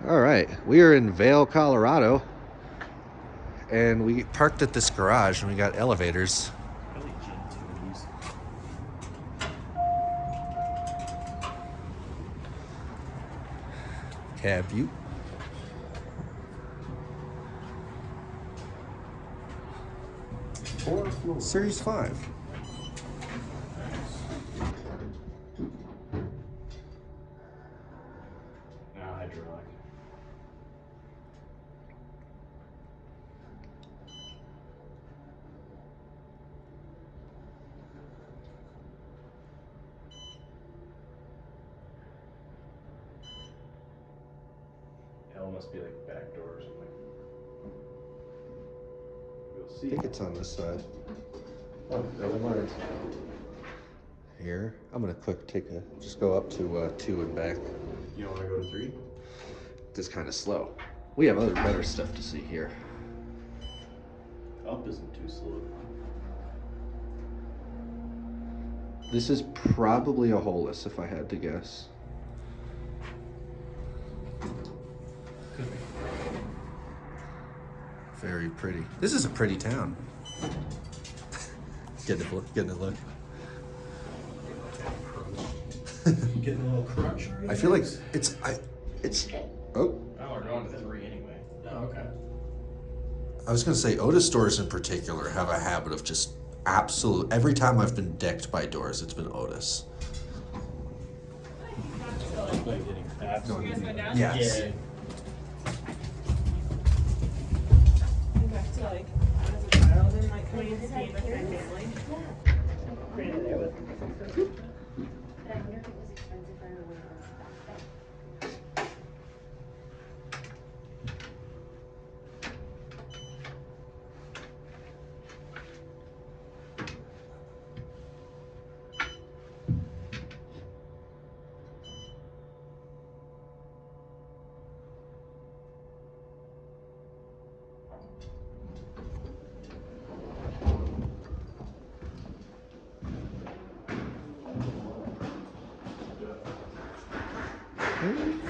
All right, we are in Vail, Colorado, and we parked at this garage and we got elevators. Cab view. Series 5. Now hydraulic. L must be like back door or something. We'll I see. think it's on this side. Oh, never mind. Here, I'm gonna just go up to 2 and back. You don't want to go to 3? This kind of slow. We have other better stuff to see here. Up isn't too slow. This is probably a holeless if I had to guess. Could be. Very pretty. This is a pretty town. Getting a look. Getting a little crunch. I feel like oh. Oh, we're going to 3 anyway. Oh, okay. I was gonna say Otis stores in particular have a habit of just every time I've been decked by doors, it's been Otis. Like getting absolutely. Yes. Yeah. Back to like as a child and like coming into skiing with my family. Granted, it was expensive. But I wonder if it was expensive for everyone else back then.